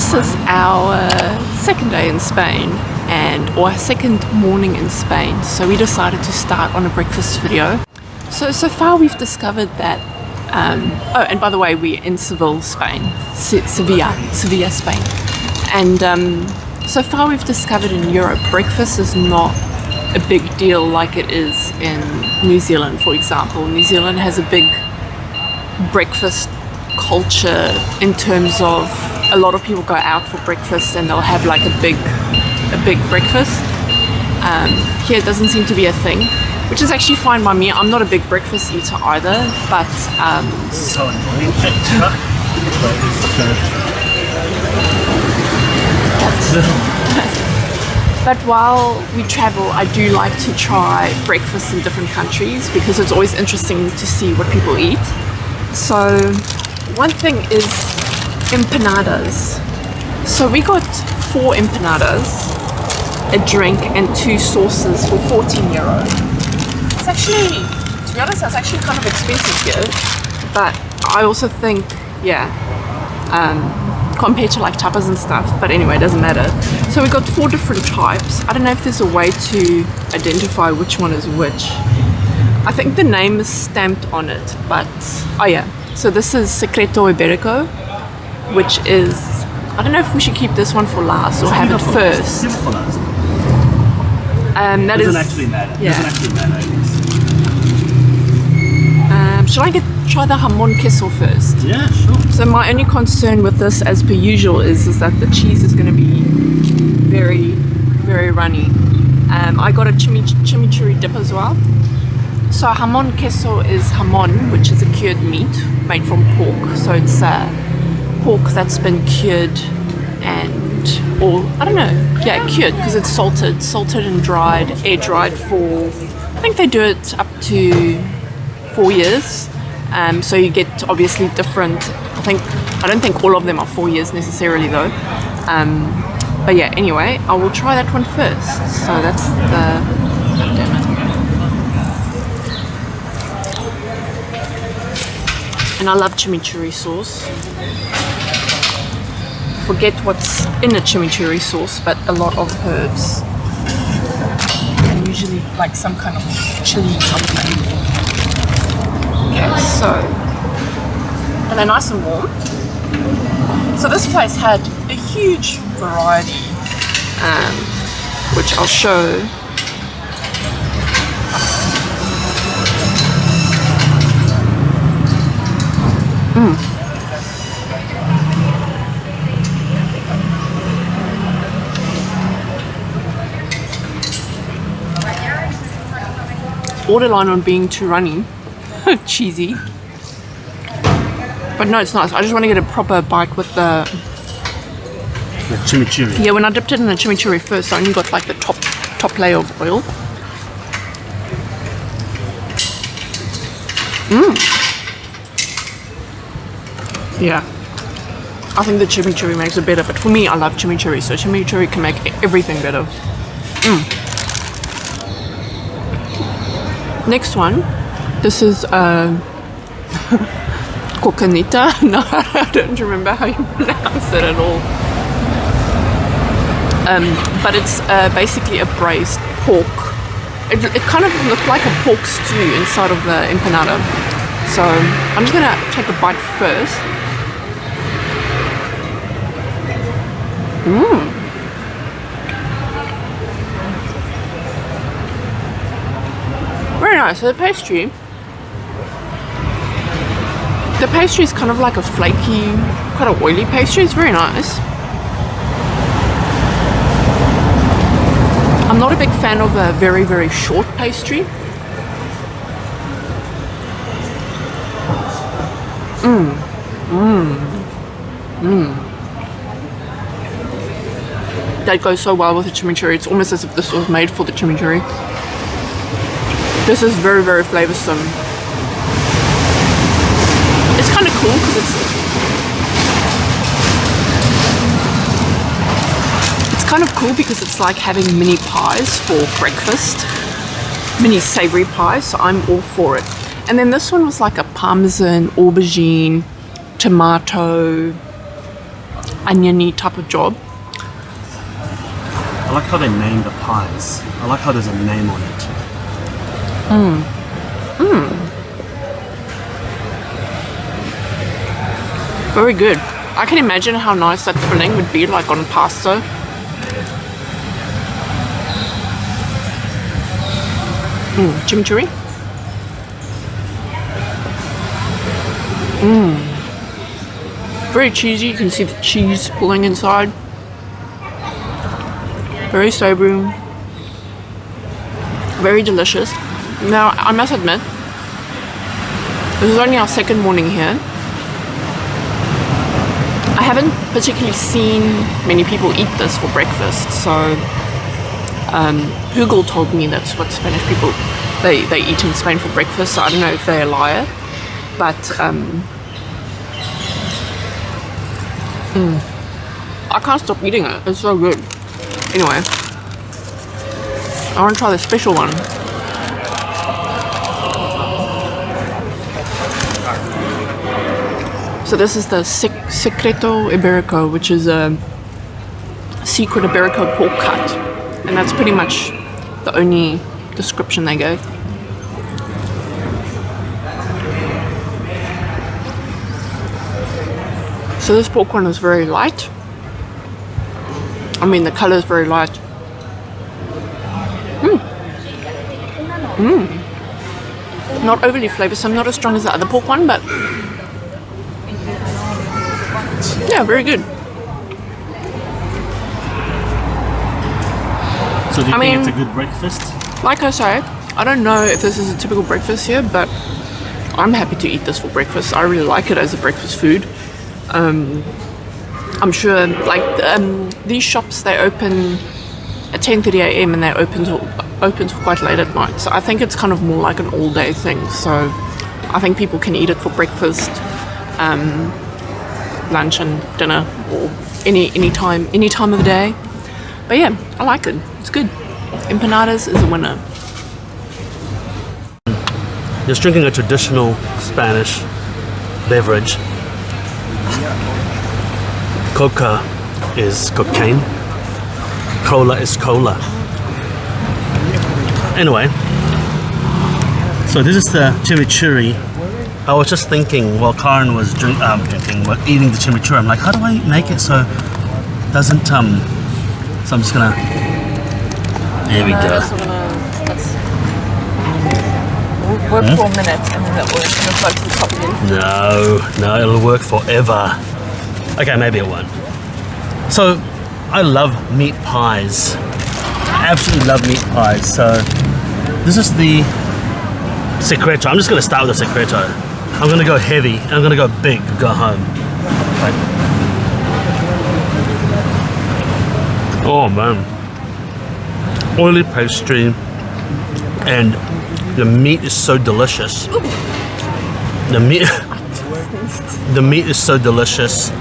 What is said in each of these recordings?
this is our second day in Spain, or our second morning in Spain. So we decided to start on a breakfast video. So far we've discovered that, oh, and by the way, we're in Seville, Spain. Sevilla, Spain. And so far we've discovered in Europe, breakfast is not a big deal like it is in New Zealand, for example. New Zealand has a big breakfast culture in terms of a lot of people go out for breakfast and they'll have like a big breakfast. Here it doesn't seem to be a thing, which is actually fine by me. I'm not a big breakfast eater either, but so annoying. But while we travel, I do like to try breakfast in different countries because it's always interesting to see what people eat. So one thing is empanadas. So we got 4 empanadas, a drink and 2 sauces for 14 €. It's actually, to be honest, that's actually kind of expensive here, but I also think, yeah, compared to like tapas and stuff, but anyway, it doesn't matter. So we got 4 different types. I don't know if there's a way to identify which one is which. I think the name is stamped on it, but oh yeah. So this is Secreto Iberico, which is, I don't know if we should keep this one for last or have it first. That doesn't actually matter. Yeah. Doesn't actually matter. Should I try the Jamon Queso first? Yeah, sure. So my only concern with this, as per usual, is that the cheese is going to be very, very runny. I got a chimichurri dip as well. So Jamon Queso is jamon, which is a cured meat made from pork. So it's pork that's been cured or I don't know, yeah, cured because it's salted and dried, air dried for, I think they do it up to 4 years. So you get obviously different, I don't think all of them are 4 years necessarily though. But yeah, anyway, I will try that one first. So that's the, and I love chimichurri sauce. Forget what's in a chimichurri sauce, but a lot of herbs. And usually like some kind of chili something. Okay, so, and they're nice and warm. So this place had a huge variety, which I'll show. Borderline on being too runny, cheesy, but no, it's nice. I just want to get a proper bite with the chimichurri. Yeah, when I dipped it in the chimichurri first, I only got like the top layer of oil. Yeah, I think the chimichurri makes it better, but for me, I love chimichurri, so chimichurri can make everything better. Next one, this is Coconita. No, I don't remember how you pronounce it at all. But it's basically a braised pork. It kind of looked like a pork stew inside of the empanada. So I'm just gonna take a bite first. Very nice. So the pastry is kind of like a flaky, kind of oily pastry. It's very nice. I'm not a big fan of a very, very short pastry. That goes so well with the chimichurri. It's almost as if this was made for the chimichurri. This is very, very flavoursome. It's kind of cool because it's kind of cool because it's like having mini pies for breakfast, mini savoury pies. So I'm all for it. And then this one was like a parmesan, aubergine, tomato, oniony type of job. I like how they name the pies. I like how there's a name on it. Very good. I can imagine how nice that filling would be like on pasta. Chimichurri. Very cheesy. You can see the cheese pulling inside. Very savory. Very delicious. Now, I must admit, this is only our second morning here. I haven't particularly seen many people eat this for breakfast, so Google told me that's what Spanish people they eat in Spain for breakfast, so I don't know if they're a liar, but I can't stop eating it. It's so good. Anyway, I want to try the special one. So this is the Secreto Iberico, which is a secret Iberico pork cut, and that's pretty much the only description they gave. So this pork one is very light. I mean, the color is very light. Not overly flavoursome, not as strong as the other pork one, but yeah, very good. So do you think it's a good breakfast? Like I say, I don't know if this is a typical breakfast here, but I'm happy to eat this for breakfast. I really like it as a breakfast food. I'm sure, like, these shops, they open at 10:30 a.m. and they open till quite late at night. So I think it's kind of more like an all-day thing. So I think people can eat it for breakfast, lunch and dinner, or any time of the day. But yeah, I like it. It's good. Empanadas is a winner. Just drinking a traditional Spanish beverage. Coca is cocaine. Cola is cola. Anyway, so this is the chimichurri. I was just thinking while Karen was eating the chimichurri, I'm like, how do I make it so it doesn't so I'm just gonna, there we go. Work for a minute and then it will float to the top again. No, it'll work forever. Okay, maybe it won't. So, I love meat pies. I absolutely love meat pies. So, this is the Secreto. I'm just going to start with the Secreto. I'm going to go heavy and I'm going to go big to go home. Right. Oh man. Oily pastry and the meat is so delicious. The meat is so delicious.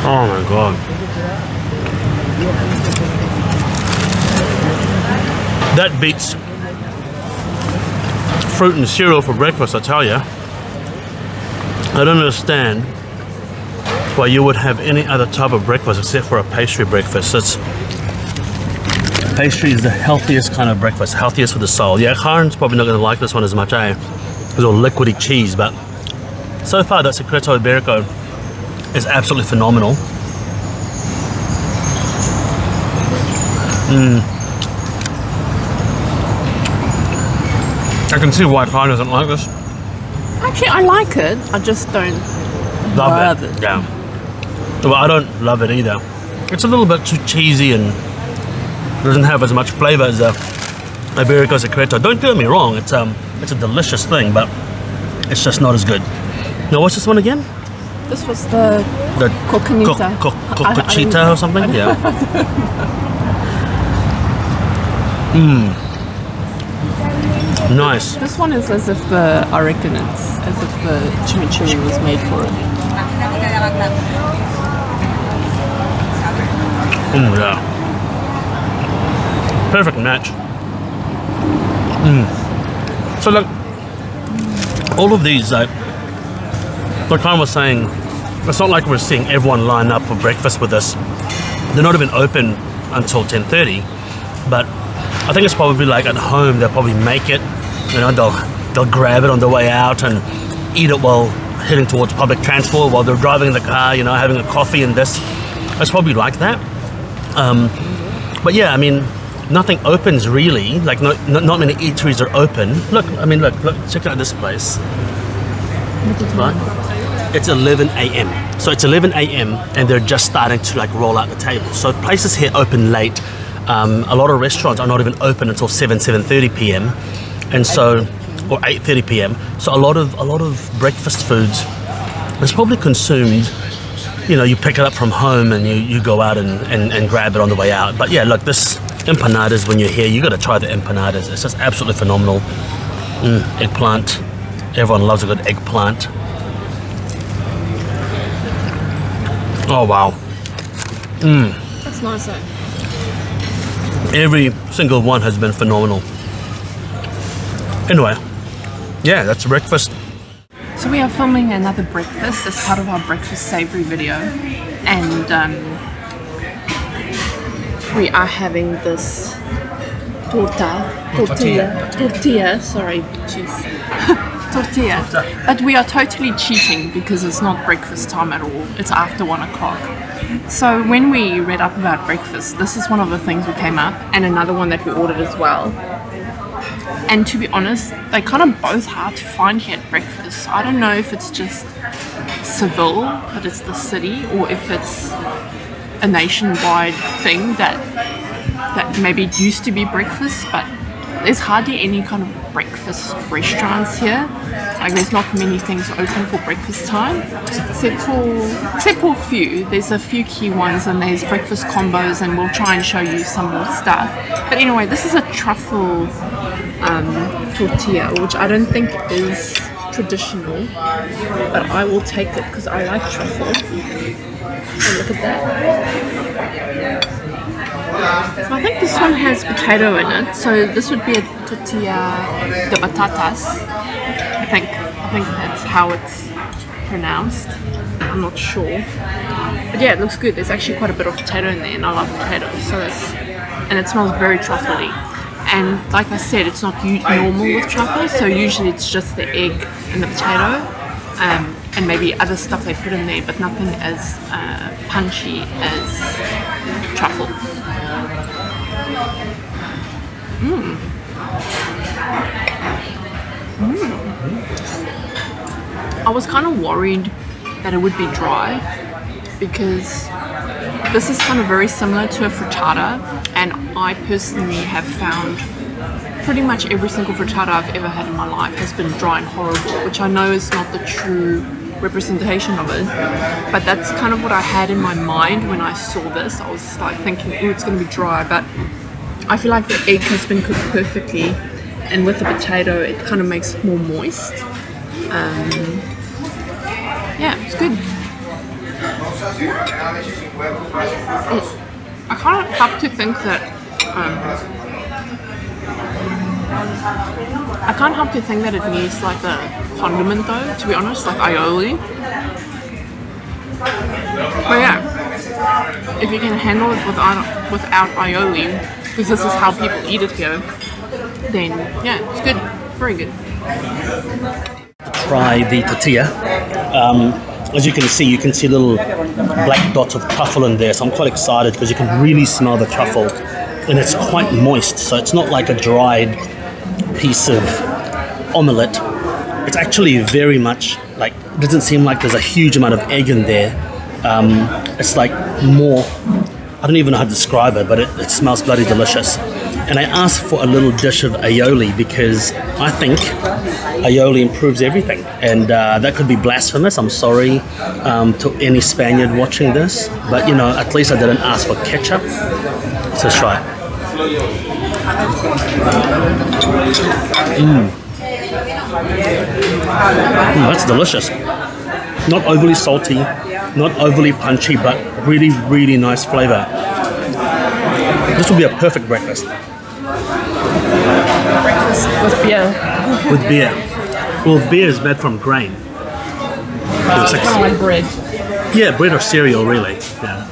Oh my god. That beats fruit and cereal for breakfast, I tell you. I don't understand why you would have any other type of breakfast except for a pastry breakfast. Pastry is the healthiest kind of breakfast, healthiest for the soul. Yeah, Karen's probably not going to like this one as much, eh? It's all liquidy cheese, but so far that Secreto Iberico is absolutely phenomenal. I can see why Karen doesn't like this. Actually, I like it. I just don't love it. Yeah. Well, I don't love it either. It's a little bit too cheesy and doesn't have as much flavor as the Iberico Secreto. Don't get me wrong, it's a delicious thing, but it's just not as good. Now, what's this one again? This was the Coconita. Kukuchurro or something? Yeah. Nice. This one is as if I reckon it's as if the chimichurri was made for it. Yeah. Perfect match. So look, all of these like Karen was saying, it's not like we're seeing everyone line up for breakfast with us. They're not even open until 10:30, but I think it's probably like at home they'll probably make it, you know, they'll grab it on the way out and eat it while heading towards public transport, while they're driving in the car, you know, having a coffee and this. It's probably like that. But yeah, I mean, nothing opens really, like not many eateries are open. Look, I mean, look, check out this place. Right? It's 11 a.m. So it's 11 a.m. and they're just starting to like roll out the tables. So places here open late. A lot of restaurants are not even open until 7:30 p.m. and so, or 8:30 p.m. So a lot of breakfast foods is probably consumed. You know, you pick it up from home and you go out and grab it on the way out. But yeah, look, this empanadas, when you're here, you got to try the empanadas. It's just absolutely phenomenal. Eggplant. Everyone loves a good eggplant. Oh wow. That's nice though. Every single one has been phenomenal. Anyway, yeah, that's breakfast. So we are filming another breakfast as part of our breakfast savory video, and we are having this tortilla, sorry, jeez. Tortilla, but we are totally cheating because it's not breakfast time at all. It's after 1 o'clock. So when we read up about breakfast, this is one of the things we came up, and another one that we ordered as well. And to be honest, they're kind of both hard to find here at breakfast. I don't know if it's just Seville, that it's the city, or if it's a nationwide thing that maybe it used to be breakfast, but there's hardly any kind of breakfast restaurants here. Like there's not many things open for breakfast time, except for a few. There's a few key ones, and there's breakfast combos, and we'll try and show you some more stuff. But anyway, this is a truffle tortilla, which I don't think is traditional, but I will take it because I like truffle. And look at that. So I think this one has potato in it, so this would be a tortilla de patatas. I think that's how it's pronounced. I'm not sure, but yeah, it looks good. There's actually quite a bit of potato in there, and I love potatoes, so and it smells very truffly. And like I said, it's not normal with truffle, so usually it's just the egg and the potato, and maybe other stuff they put in there, but nothing as punchy as truffle. I was kind of worried that it would be dry because this is kind of very similar to a frittata, and I personally have found pretty much every single frittata I've ever had in my life has been dry and horrible, which I know is not the true representation of it, but that's kind of what I had in my mind when I saw this. I was like thinking, oh, it's going to be dry, but I feel like the egg has been cooked perfectly, and with the potato it kind of makes it more moist. Yeah, it's good. I kind of have to think that I can't help to think that it needs like a condiment though, to be honest, like aioli. But yeah, if you can handle it without aioli, because this is how people eat it here, then yeah, it's good, very good. Try the tortilla. As you can see little black dots of truffle in there, so I'm quite excited because you can really smell the truffle, and it's quite moist, so it's not like a dried piece of omelette. It's actually very much like, it doesn't seem like there's a huge amount of egg in there. It's like more, I don't even know how to describe it, but it smells bloody delicious. And I asked for a little dish of aioli because I think aioli improves everything, and that could be blasphemous. I'm sorry to any Spaniard watching this, but you know, at least I didn't ask for ketchup. So let's try it. That's delicious. Not overly salty, not overly punchy, but really, really nice flavor. This would be a perfect breakfast. Breakfast with beer. With beer. Well, beer is made from grain. It's like, kind of like bread. yeah, bread or cereal, really. Yeah.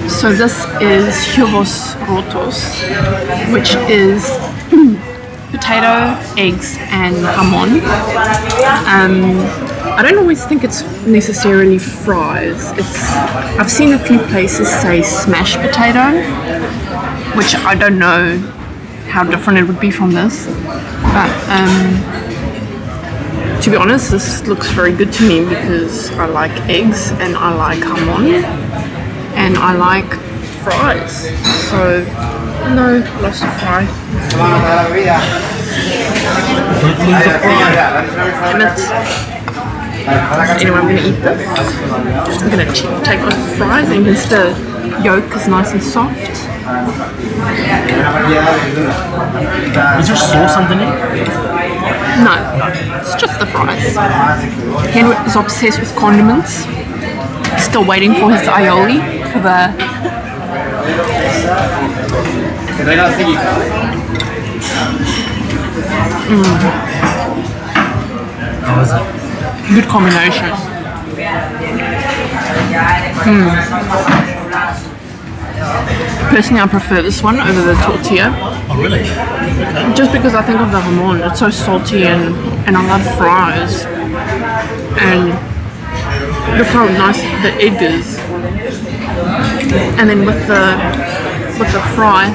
So this is Huevos Rojos, which is potato, eggs, and jamon. I don't always think it's necessarily fries. I've seen a few places say smashed potato, which I don't know how different it would be from this. But to be honest, this looks very good to me because I like eggs and I like jamon and I like fries. So no, lost a fry. Damn it. Anyway, I'm going to eat this. I'm going to take off the fries and because the yolk is nice and soft. Is there sauce underneath? No, it's just the fries. Henry is obsessed with condiments. Still waiting for his aioli for the... How is it? Good combination. Personally, I prefer this one over the tortilla. Oh, really? Okay. Just because I think of the jamon, it's so salty and I love fries. And look how nice the egg is. And then with the fry,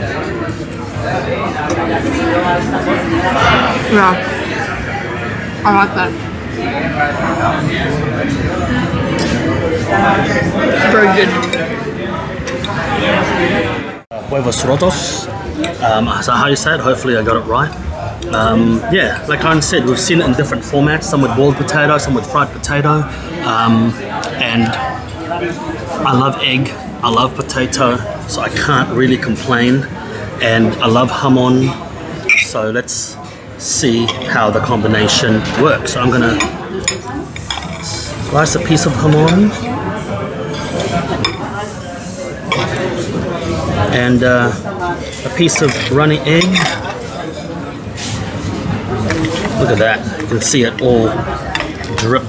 yeah, I like that. Very good. Huevos Rojos. So how you say it? Hopefully I got it right. Yeah, like I said, we've seen it in different formats. Some with boiled potato, some with fried potato. And I love egg, I love potato, so I can't really complain. And I love jamon. So let's see how the combination works. So I'm gonna slice a piece of jamon and a piece of runny egg. Look at that, you can see it all drip.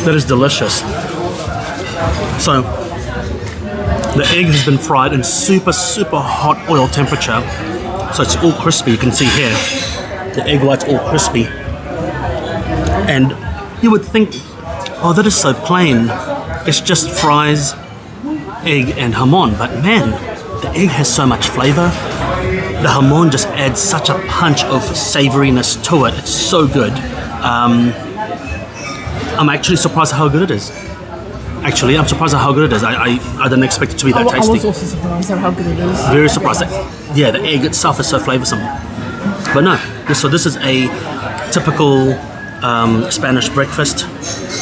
That is delicious. So the egg has been fried in super hot oil temperature, so it's all crispy. You can see here the egg white's all crispy, and you would think, oh, that is so plain, it's just fries, egg and jamon, but man, the egg has so much flavor. The jamon just adds such a punch of savoriness to it. It's so good. I'm actually surprised at how good it is. Actually, I'm surprised at how good it is. I didn't expect it to be that tasty. I was also surprised at how good it is. Very surprised. Yeah, the egg itself is so flavoursome. But no, so this is a typical Spanish breakfast.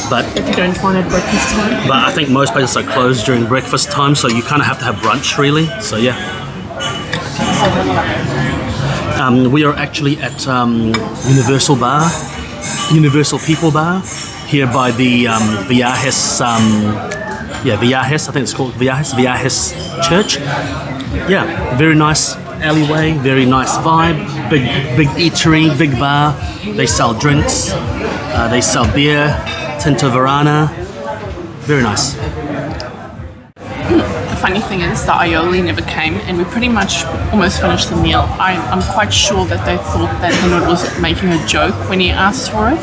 But if you don't find it breakfast time. But I think most places are closed during breakfast time, so you kind of have to have brunch, really. So yeah. We are actually at Universal People Bar, here by the 𝗖𝗵𝗄𝗃, 𝗖𝗵𝗃, I think it's called 𝗖𝗵𝗃 Church. Yeah, very nice alleyway, very nice vibe, big eatery, big bar. They sell drinks, they sell beer, Tinto Verana, very nice. The funny thing is the aioli never came and we pretty much almost finished the meal. I'm quite sure that they thought that Henry was making a joke when he asked for it,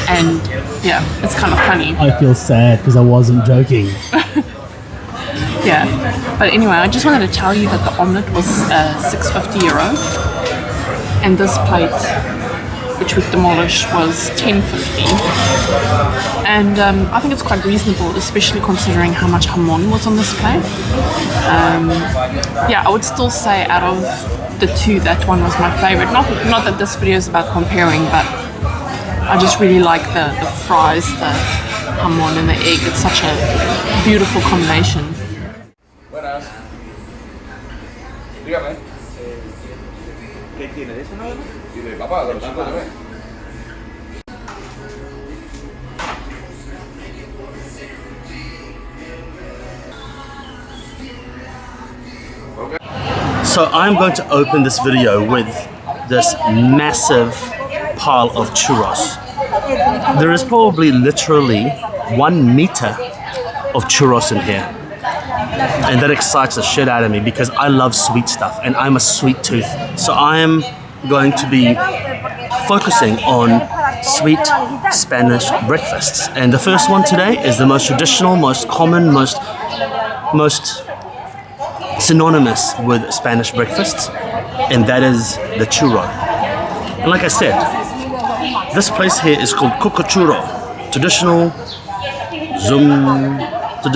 and yeah, it's kind of funny. I feel sad because I wasn't joking. Yeah, but anyway, I just wanted to tell you that the omelette was €6.50 and this plate, which we've demolished, was $10.50, and I think it's quite reasonable, especially considering how much jamon was on this plate. Yeah, I would still say out of the two, that one was my favorite. Not that this video is about comparing, but I just really like the fries, the jamon and the egg. It's such a beautiful combination. Buenas. Dígame. ¿Qué tiene de eso nada más? Y de papá, de los chicos también. So I'm going to open this video with this massive pile of churros. There is probably literally 1 meter of churros in here. And that excites the shit out of me because I love sweet stuff and I'm a sweet tooth. So I am going to be focusing on sweet Spanish breakfasts. And the first one today is the most traditional, most common, most synonymous with Spanish breakfasts, and that is the churro. And like I said, this place here is called Kukuchurro, traditional churro. But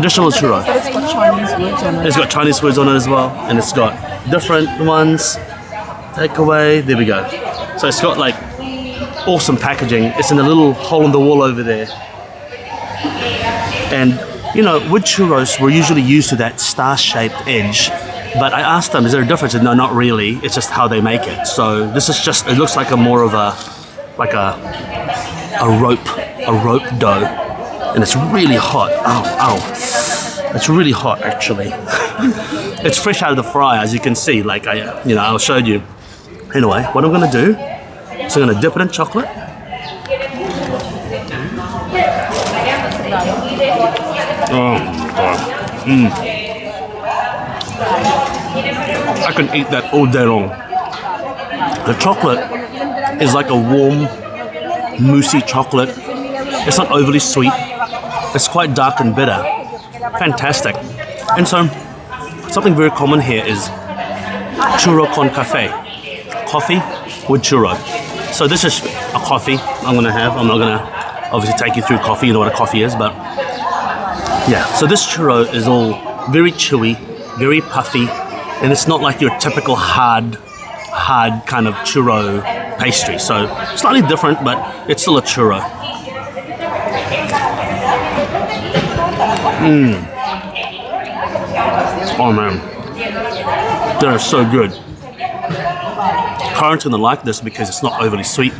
it's got Chinese words on it. It's got Chinese words on it as well, and it's got different ones. Takeaway, there we go. So it's got like awesome packaging. It's in a little hole in the wall over there. And you know, with churros, we're usually used to that star-shaped edge. But I asked them, is there a difference? And no, not really. It's just how they make it. So this is just, it looks like a more of a rope dough. And it's really hot. Ow. It's really hot, actually. It's fresh out of the fryer, as you can see. Like I showed you. Anyway, what I'm gonna do is I'm gonna dip it in chocolate. Oh God. I can eat that all day long. The chocolate is like a warm, moussey chocolate. It's not overly sweet. It's quite dark and bitter. Fantastic. And so, something very common here is churro con café. Coffee with churro. So this is a coffee I'm gonna have. I'm not gonna obviously take you through coffee, you know what a coffee is, but yeah. So this churro is all very chewy, very puffy, and it's not like your typical hard kind of churro pastry. So slightly different, but it's still a churro. Oh man, they're so good. Current's gonna like this because it's not overly sweet.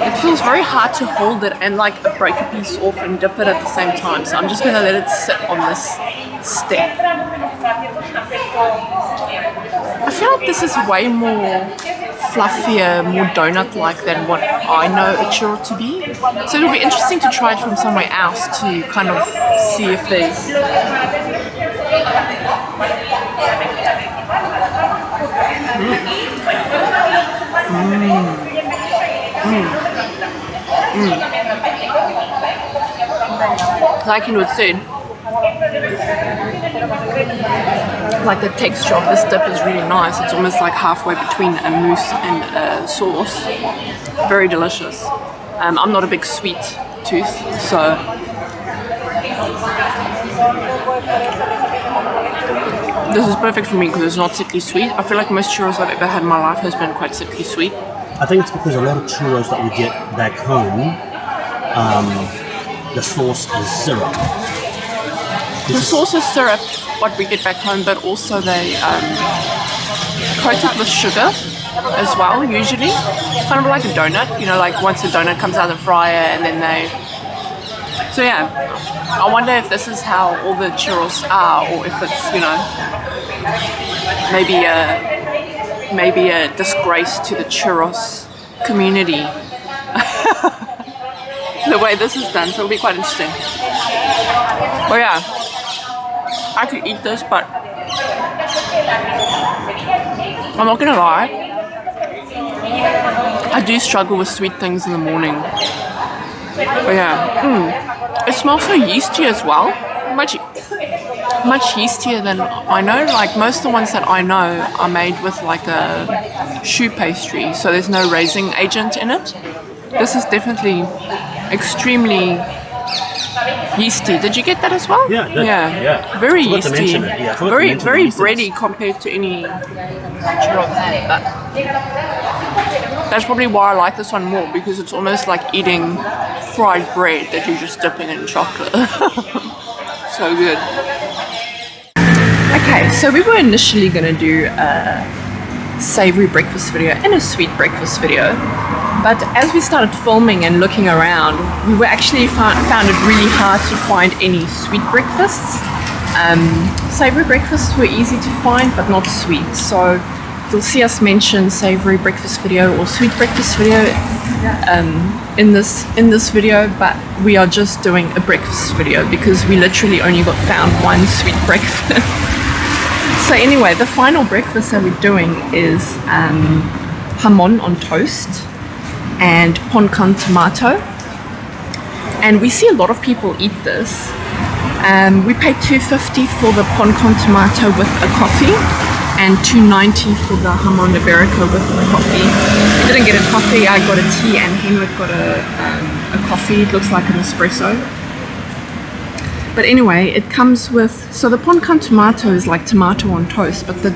It feels very hard to hold it and like break a piece off and dip it at the same time. So I'm just gonna let it sit on this step. I feel like this is way more fluffier, more donut-like than what I know a churro to be. So it'll be interesting to try it from somewhere else to kind of see if there's... Like you would say, like the texture of this dip is really nice. It's almost like halfway between a mousse and a sauce. Very delicious. I'm not a big sweet tooth, so this is perfect for me because it's not sickly sweet. I feel like most churros I've ever had in my life has been quite sickly sweet. I think it's because a lot of churros that we get back home, the sauce is syrup. The sauce is syrup, what we get back home, but also they coat it with sugar as well, usually. Kind of like a donut, you know, like once a donut comes out of the fryer and then they... So yeah, I wonder if this is how all the churros are, or if it's, you know, maybe a disgrace to the churros community. The way this is done, so it'll be quite interesting. But yeah, I could eat this, but I'm not gonna lie, I do struggle with sweet things in the morning. But yeah, it smells so yeasty as well. Much yeastier than I know. Like most of the ones that I know are made with like a choux pastry, so there's no raising agent in it. This is definitely extremely yeasty. Did you get that as well? Yeah, yeah. Very Forgot to yeasty. mention it. Yeah, very bready compared to any churro I've had. But that's probably why I like this one more, because it's almost like eating fried bread that you're just dipping in chocolate. So good. Okay, so we were initially going to do a savory breakfast video and a sweet breakfast video, but as we started filming and looking around, we were actually found it really hard to find any sweet breakfasts. Savory breakfasts were easy to find, but not sweet. So you'll see us mention savory breakfast video or sweet breakfast video in this video, but we are just doing a breakfast video because we literally only found one sweet breakfast. So anyway, the final breakfast that we're doing is jamon on toast and Poncan tomato. And we see a lot of people eat this. We paid $2.50 for the Poncan tomato with a coffee and $2.90 for the Jamon Eberica with a coffee. I didn't get a coffee, I got a tea, and Henrik got a coffee. It looks like an espresso. But anyway, it comes with, so the Poncan tomato is like tomato on toast, but the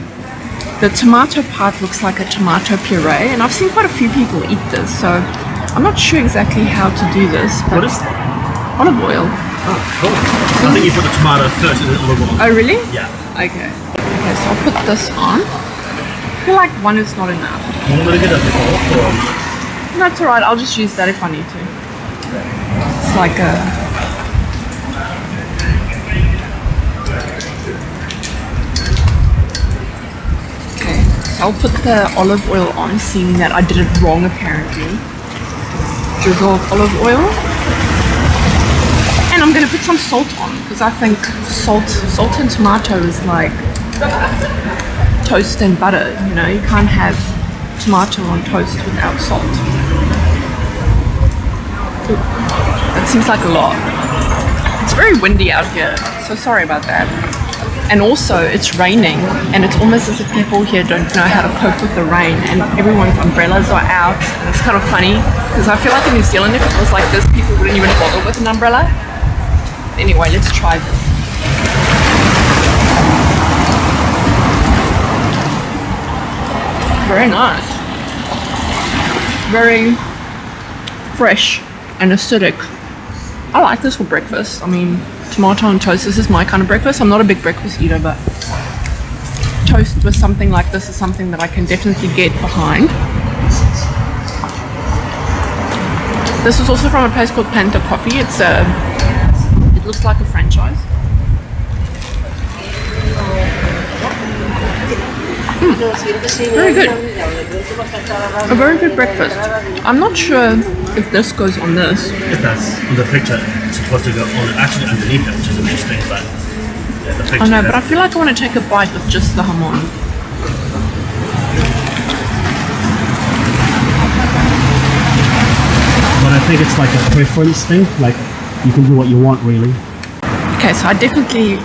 tomato part looks like a tomato puree, and I've seen quite a few people eat this, so I'm not sure exactly how to do this. But what is that? Olive oil. Oh, cool. I think you put the tomato first and then olive oil. Oh, really? Yeah. Okay. Okay, so I'll put this on. I feel like one is not enough. You want me to get a fork or? No, it's alright. I'll just use that if I need to. It's like a... Okay, so I'll put the olive oil on, seeing that I did it wrong apparently. Drizzle of olive oil. And I'm going to put some salt on, because I think salt and tomato is like toast and butter, you know, you can't have tomato on toast without salt. Ooh, that seems like a lot. It's very windy out here, so sorry about that. And also it's raining, and it's almost as if people here don't know how to cope with the rain, and everyone's umbrellas are out, and it's kind of funny, because I feel like in New Zealand if it was like this, people wouldn't even bother with an umbrella. Anyway, let's try this. Very nice. Very fresh and acidic. I like this for breakfast. I mean, tomato on toast, this is my kind of breakfast. I'm not a big breakfast eater, but toast with something like this is something that I can definitely get behind. This is also from a place called Panda Coffee. It looks like a franchise. Very good. A very good breakfast. I'm not sure if this goes on this. It does. In the picture, it's supposed to go on actually underneath it, which is interesting, but yeah, the picture. Oh no, but I feel like I want to take a bite with just the jamon. But I think it's like a preference thing, like you can do what you want really. Okay, so I definitely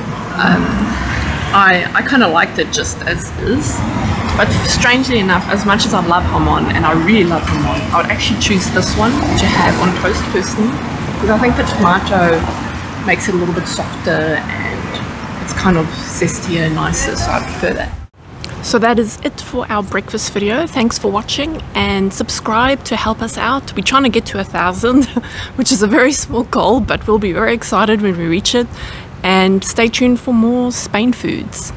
I kind of liked it just as is, but strangely enough, as much as I love jamon, and I really love jamon, I would actually choose this one to have on toast personally, because I think the tomato makes it a little bit softer and it's kind of zestier and nicer, so I prefer that. So that is it for our breakfast video. Thanks for watching, and subscribe to help us out. We're trying to get to 1,000, which is a very small goal, but we'll be very excited when we reach it. And stay tuned for more Spain foods.